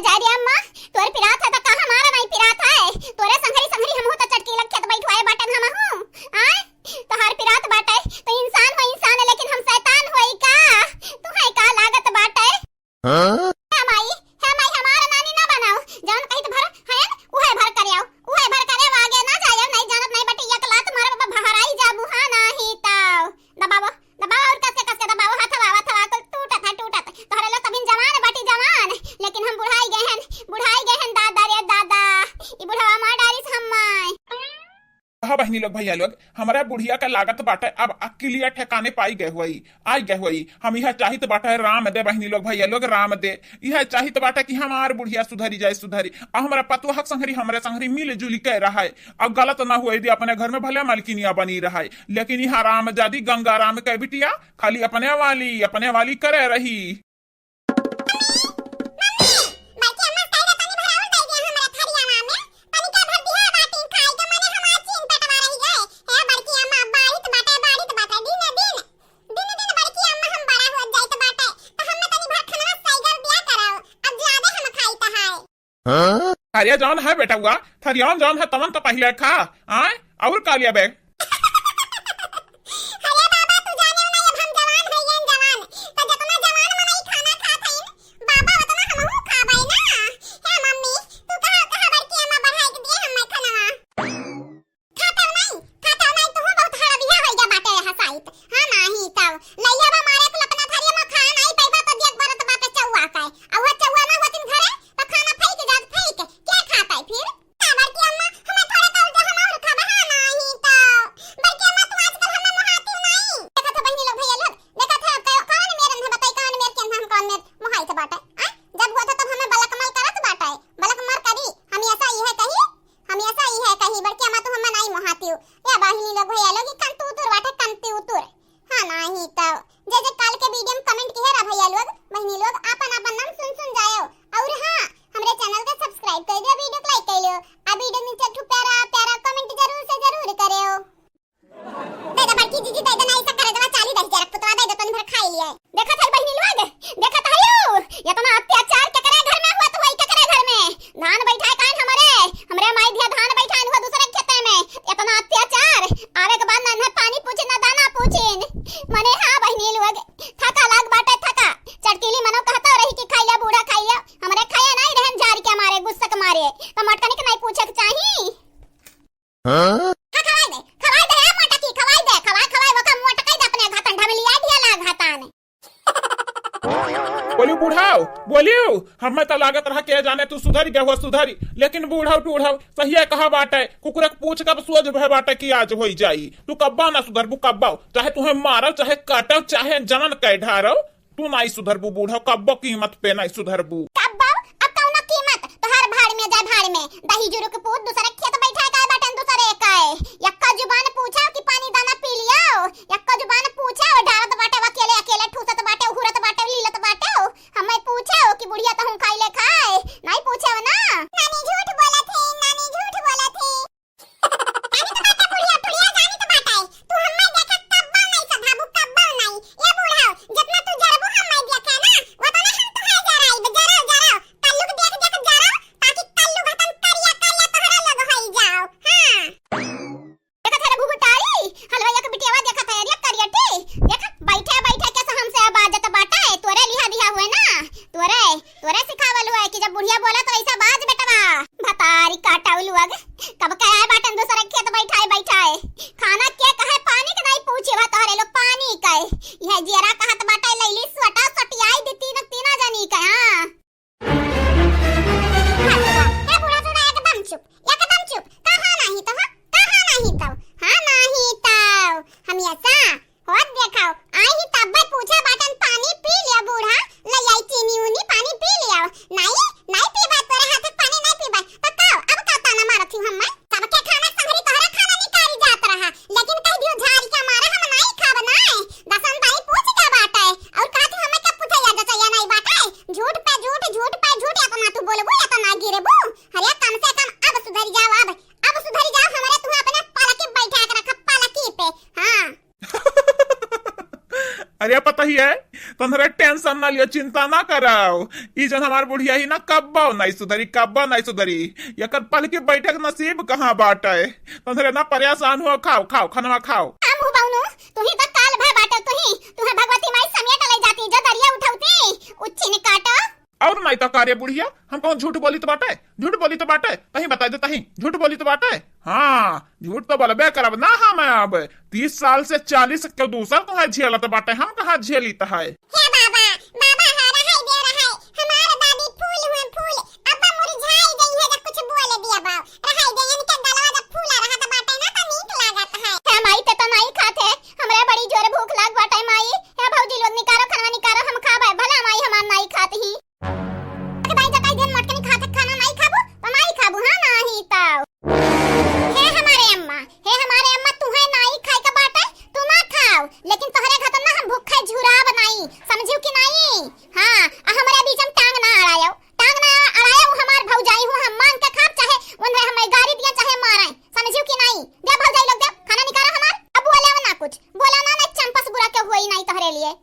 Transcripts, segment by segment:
जा रे अम्मा, तोर पिरात है त का हमारा नहीं पिरात है। तोरे संघरी संघरी हम हो त चटकी लग खेत बैठवाए बाटन हम हूं। आय तोहार पिरात बाटे तो इंसान हो इंसान है, लेकिन हम शैतान होई का। तू है का लागत बाटे। हां माई हमारा नानी ना बनाओ, जौन कही त भर है उहे भर करयाओ, उहे भर करे आगे ना जायो। नहीं जानत नहीं बटे एक लात मारे बाबा बहराई जाबू। हां नाही ताव दबावो और कस के दबावो, हथवा को टूटत तोहरे लोग कभी जवान बाटी जवान, लेकिन हम बुढ़ाई गए हैं दादा रे दादा। ई बुढ़ावा मार डारिस हम्माय। हाँ बहनी लोग भैया लोग, हमारा बुढ़िया का लागत बाटे अब अकेलिया ठिकाने पाई गए हुई आई गए हुई। हम यह चाहित बाटे राम दे बहनी लोग भैया लोग, राम दे। यह चाहित बाटे कि हमार बुढ़िया सुधरी जाए सुधरी। और हमारा पतुआ संघरी हमारे संघरी मिल जुली कह रहा है। अब गलत ना हुए दे, अपने घर में भले मालकिनिया बनी रहा है, लेकिन यह राम जादी गंगा राम कह बिटिया खाली अपने वाली करे रही। थरिया जौन है बेटा हुआ, थरिया जौन है तमन तो पहले खा आए और का लिया बैग। बोलियो हमें तो लागत रहा के जाने तू सुधरी गए हुआ सुधरी, लेकिन बूढ़ाऊ टूढ़ाऊ सही कहा बाटे। कुकुरक पूछ कब सोच भय बाटे कि आज हो जाई। तू कब्बा ना सुधरबू कब्बा, चाहे तुम्हें मारो चाहे काटो चाहे जनन कह ढारो, तू नहीं सुधरबू बूढ़ाऊ कब्बो कीमत पे नहीं सुधरबू। कब्बो अब कौन कीमत तोहार भाड़ में जा भाड़ में दही जुरु के पूत दूसरे खेत बैठा का बटन दूसरे का यक्का जुबान पूछा कि पानी दाना पी लियो, यक्का जुबान पूछा और ढारत बाटे अकेले अकेले ठूसत बाटे उहुरत बाटे लीलत बाटे। हमें पूछे हो कि बुढ़िया तो हम खाई ले खाए नहीं पूछे हो ना। नानी झूठ बोला थे नानी तो बाटे बुढ़िया बुढ़िया जानी तो बाटे तू हमें देखा कब्बा नहीं सधाबू कब्बा नहीं। ये बूढ़ा जितना तू जरबू हमें देखा ना वो तो ना हम तो है जरा कल्लू के देख जरा ताकि कल्लू खत्म करिया तोहरा लग होई जाओ। हां देखा तेरे भुगतारी हलवाइया के बिटियावा देखा था यार करियटे देखा बैठे कैसे हमसे बाजत बाटे। तोरे लिहा दिया हुए ना तोरे सिखावल हुआ है कि जब बुढ़िया बोला तो ऐसा बाज बेटवा भतारी काटाउल हुआ कब कहे बाटन दूसरे खेत बैठाए खाना के कहे पानी के नहीं पूछे वा तोहरे लोग पानी कहे यह जेरा कहत बाटे लैली स्वटा सटियाई दी तीना जानी का। हां बुढ़ा सुना एकदम चुप कहां नहीं तो हां नहीं तो हम ऐसा होत देखाओ आई ही तब पूछा बाटन पानी पी लिया बूढ़ा ले आई चीनी उनी पानी पी लिया नहीं पीबा तोरे हाथ पानी नहीं पीबा तो काओ अब का ताना मारत हूं हम सबके खाना संगरी तोहरा खाना निकाली जात रहा, लेकिन कह दियो झाड़ी का मारा हम नहीं खाब नाए दसन भाई पूछ का बात है और का तू हमें कब पूछे याद चाहिए नहीं बात है। झूठ पे झूठ या तो ना तू बोलबू या तो ना गिरबू। अरे कम से कम अब सुधर जाओ हमारे तू अपने पालकी बैठा के रख पालकी पे। हां अरे पता ही है तंदरे टेंशन ना लियो, चिंता ना कराओ। ई जन हमार बुढ़िया ही ना कब्बा नहीं सुधरी यकर पल के बैठक नसीब कहाँ बाटे। तंदरे ना परेशान हो, खाओ खाओ खाना खाओ। हम हो बाउनो तुही त काल भय बाटे, तुहे भगवती माई समेट ले जाती जो दरिया उठाउती उच्ची ने काटा। और नहीं तो कार्य बुढ़िया, हम कौन झूठ बोली तो बाटे, झूठ बोली तो बाटे, तही बता दे, तही झूठ बोली तो बाटे। हाँ झूठ तो बोलबे करब ना हम। अब 30 साल से 40 के दूसर तो झेलत बाटे, हम कहाँ झेली तो है। हे बाबा बाबा हा रहाई दे रहाई, हमार दादी फूल हुए फूल अब्बा मुरझाई गई है, जब कुछ बोल दिया बा रहाई दे, इनके गलवा जब फूला रहा त बाटे ना त नीक लागत है। हे माई ते तो नहीं खाते, हमरे बड़ी जोर भूख लाग बाटे माई। हे भौजी लोग निकारो खाना निकारो, हम खाबे भला माई हमार नहीं खात ही। भाई जब कई दिन मटके नहीं खाते खाना नहीं खाबो तो नहीं खाबो, हां नहीं ताऊ। हे हमारे अम्मा तुहे नहीं खाए का बाटे तू ना खाओ, लेकिन तोहरे घर ना हम भूखे झुरा बनाई, समझियो कि नहीं। हां हमरा बीच में टांग ना अड़ायो हमार भौजाई हो, हम मान के खाब चाहे उन्हें हमें गाड़ी दिया चाहे मारे, समझियो कि नहीं। दे भौजाई लोग दे खाना निकालो हमार, अब बोले ना कुछ बोला ना चंपस बुरा के हुई नहीं तोहरे लिए।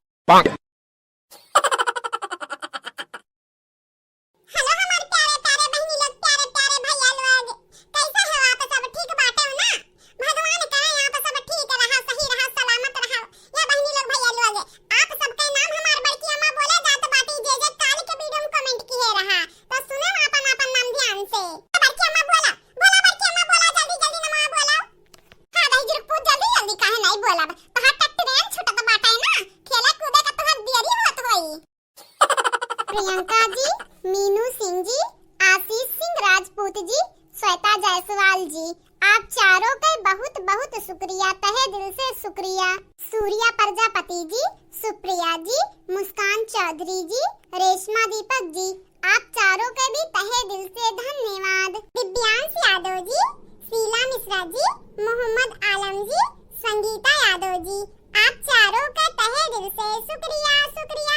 प्रियंका जी, मीनू सिंह जी, आशीष सिंह राजपूत जी, श्वेता जायसवाल जी, आप चारों का बहुत बहुत शुक्रिया, तहे दिल से शुक्रिया। सूर्या प्रजापति जी, सुप्रिया जी, मुस्कान चौधरी जी, रेशमा दीपक जी, आप चारों का भी तहे दिल से धन्यवाद। दिव्यांश यादव जी, शीला मिश्रा जी, मोहम्मद आलम जी, संगीता यादव जी, आप चारों का तहे दिल से शुक्रिया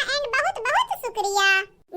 एंड बहुत बहुत शुक्रिया।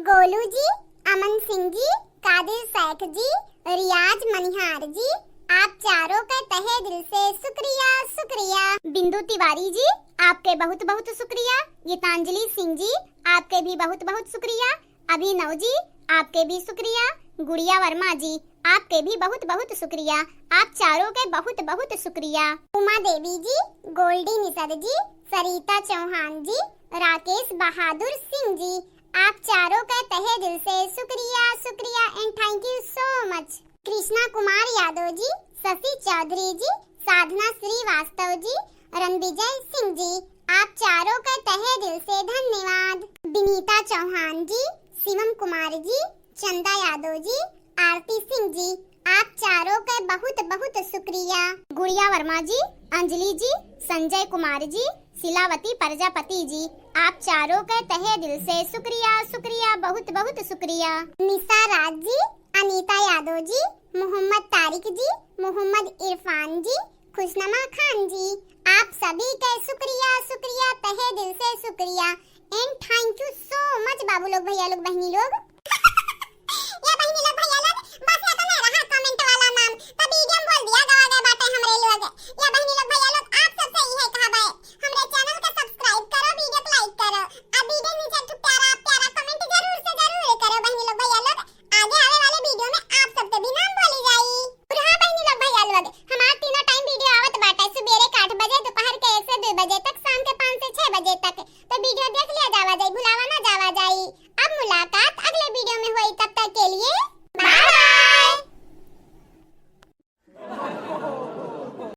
गोलू जी, अमन सिंह जी, कादिर शेख जी, रियाज मनिहार जी, आप चारों का तहे दिल से शुक्रिया। बिंदु तिवारी जी, आपके बहुत बहुत शुक्रिया। गीतांजलि सिंह जी, आपके भी बहुत बहुत शुक्रिया। अभिनव जी, आपके भी शुक्रिया। गुड़िया वर्मा जी, आपके भी बहुत बहुत शुक्रिया। आप चारों के बहुत बहुत शुक्रिया। उमा देवी जी, गोल्डी निसर जी, सरिता चौहान जी, राकेश बहादुर सिंह जी, आप चारों का तहे दिल से शुक्रिया and thank you so much. Krishna Kumar Yadav ji, Shashi Chaudhary ji, Sadhana Srivastava ji, Ranvijay Singh ji, आप चारों का तहे दिल से धन्यवाद। विनीता चौहान जी, शिवम कुमार जी, चंदा यादव जी, आरती सिंह जी, आप चारों का बहुत बहुत शुक्रिया। गुड़िया वर्मा जी, अंजलि जी, संजय कुमार जी, शिलावती प्रजापति जी, आप चारों का तहे दिल से शुक्रिया बहुत बहुत शुक्रिया। निशा राज जी, अनीता यादव जी, मोहम्मद तारिक जी, मोहम्मद इरफान जी, खुशनमा खान जी, आप सभी का शुक्रिया तहे दिल से शुक्रिया and thank you so much बाबू लोग, भैया लोग, बहनी लोग।